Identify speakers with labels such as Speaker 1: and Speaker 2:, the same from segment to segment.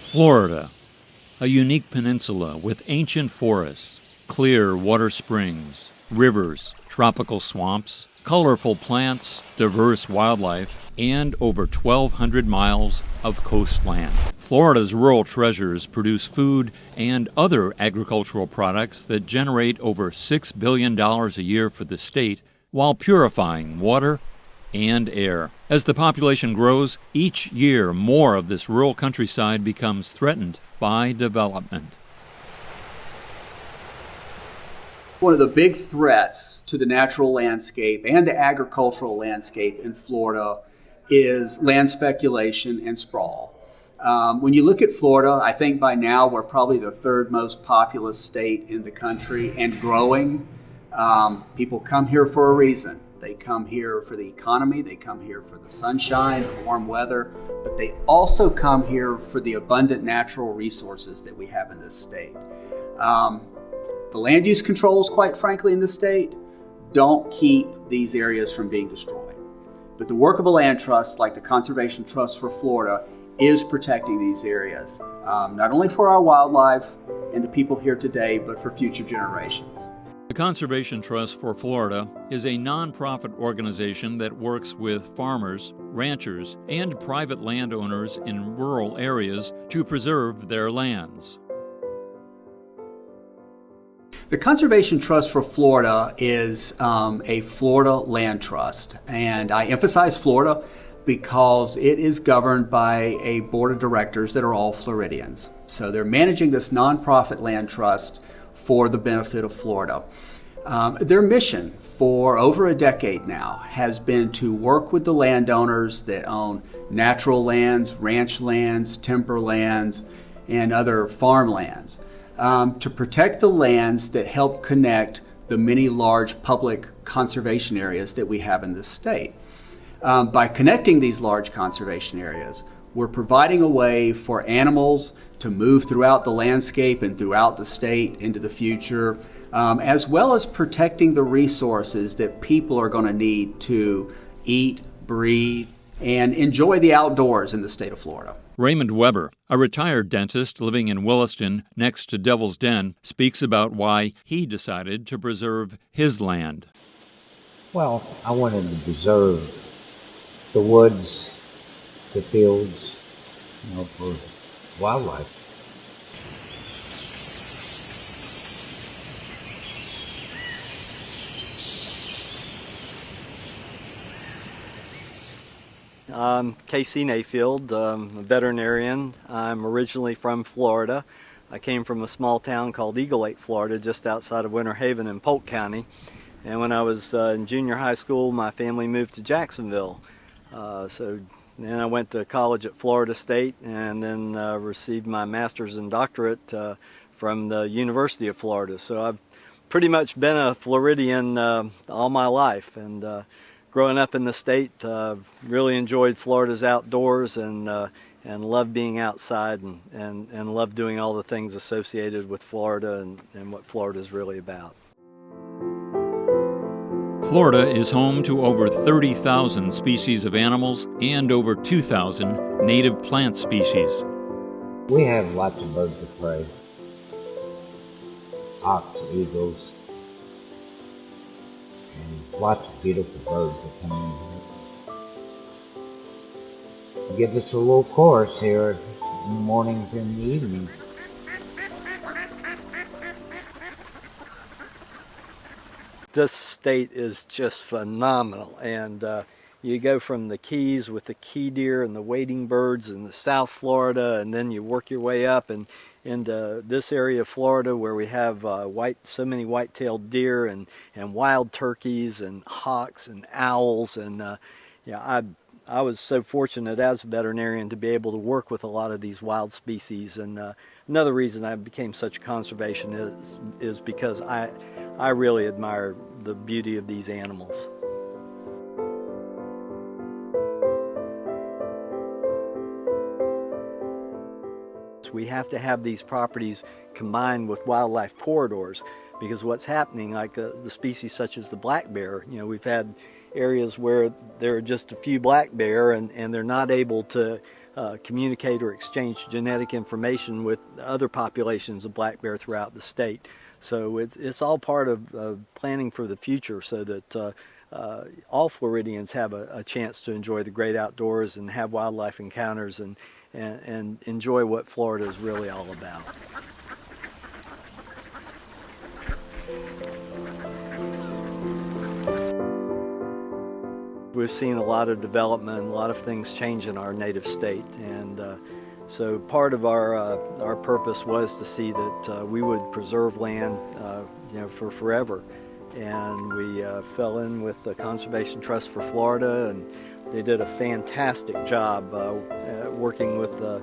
Speaker 1: Florida, a unique peninsula with ancient forests, clear water springs, rivers, tropical swamps, colorful plants, diverse wildlife, and over 1,200 miles of coastline. Florida's rural treasures produce food and other agricultural products that generate over $6 billion a year for the state while purifying water and air. As the population grows, each year more of this rural countryside becomes threatened by development.
Speaker 2: One of the big threats to the natural landscape and the agricultural landscape in Florida is land speculation and sprawl. When you look at Florida, I think by now we're probably the third most populous state in the country and growing. People come here for a reason. They come here for the economy, they come here for the sunshine, the warm weather, but they also come here for the abundant natural resources that we have in this state. The land use controls, quite frankly, in this state don't keep these areas from being destroyed. But the work of a land trust, like the Conservation Trust for Florida, is protecting these areas, not only for our wildlife and the people here today, but for future generations.
Speaker 1: The Conservation Trust for Florida is a nonprofit organization that works with farmers, ranchers, and private landowners in rural areas to preserve their lands.
Speaker 2: The Conservation Trust for Florida is a Florida land trust, and I emphasize Florida because it is governed by a board of directors that are all Floridians. So they're managing this nonprofit land trust for the benefit of Florida. Their mission for over a decade now has been to work with the landowners that own natural lands, ranch lands, timber lands, and other farmlands to protect the lands that help connect the many large public conservation areas that we have in this state. By connecting these large conservation areas, we're providing a way for animals to move throughout the landscape and throughout the state into the future, as well as protecting the resources that people are going to need to eat, breathe, and enjoy the outdoors in the state of Florida.
Speaker 1: Raymond Weber, a retired dentist living in Williston next to Devil's Den, speaks about why he decided to preserve his land.
Speaker 3: Well, I wanted to preserve the woods, the fields, for wildlife.
Speaker 4: I'm Casey Nayfield, I'm a veterinarian. I'm originally from Florida. I came from a small town called Eagle Lake, Florida, just outside of Winter Haven in Polk County. And when I was in junior high school, my family moved to Jacksonville. So then I went to college at Florida State and then received my master's and doctorate from the University of Florida. So I've pretty much been a Floridian all my life. And growing up in the state, really enjoyed Florida's outdoors and loved being outside and loved doing all the things associated with Florida and what Florida is really about.
Speaker 1: Florida is home to over 30,000 species of animals and over 2,000 native plant species.
Speaker 3: We have lots of birds of prey, hawks, eagles, and lots of beautiful birds that come in here. Give us a little chorus here in the mornings and the evenings.
Speaker 4: This state is just phenomenal, and you go from the Keys with the key deer and the wading birds in the South Florida, and then you work your way up and into this area of Florida where we have so many white-tailed deer and wild turkeys and hawks and owls. And I was so fortunate as a veterinarian to be able to work with a lot of these wild species. And another reason I became such a conservationist is because I really admire the beauty of these animals. We have to have these properties combined with wildlife corridors, because what's happening, like the species such as the black bear, we've had areas where there are just a few black bear and they're not able to communicate or exchange genetic information with other populations of black bear throughout the state. So it's all part of planning for the future so that all Floridians have a chance to enjoy the great outdoors and have wildlife encounters and enjoy what Florida is really all about. We've seen a lot of development, a lot of things change in our native state, and so part of our purpose was to see that we would preserve land, for forever. And we fell in with the Conservation Trust for Florida, and they did a fantastic job working with the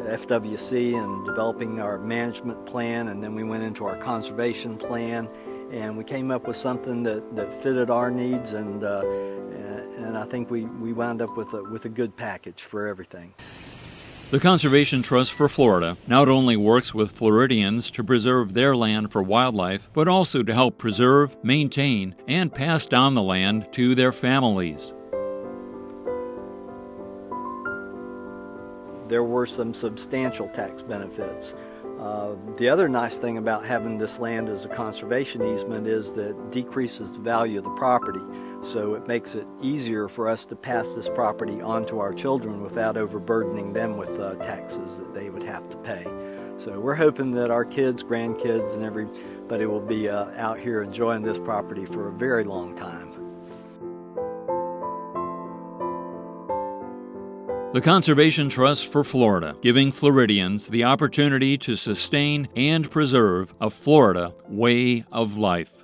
Speaker 4: FWC and developing our management plan, and then we went into our conservation plan, and we came up with something that fitted our needs, and I think we wound up with a good package for everything.
Speaker 1: The Conservation Trust for Florida not only works with Floridians to preserve their land for wildlife, but also to help preserve, maintain, and pass down the land to their families.
Speaker 4: There were some substantial tax benefits. The other nice thing about having this land as a conservation easement is that it decreases the value of the property. So it makes it easier for us to pass this property on to our children without overburdening them with taxes that they would have to pay. So we're hoping that our kids, grandkids, and everybody will be out here enjoying this property for a very long time.
Speaker 1: The Conservation Trust for Florida, giving Floridians the opportunity to sustain and preserve a Florida way of life.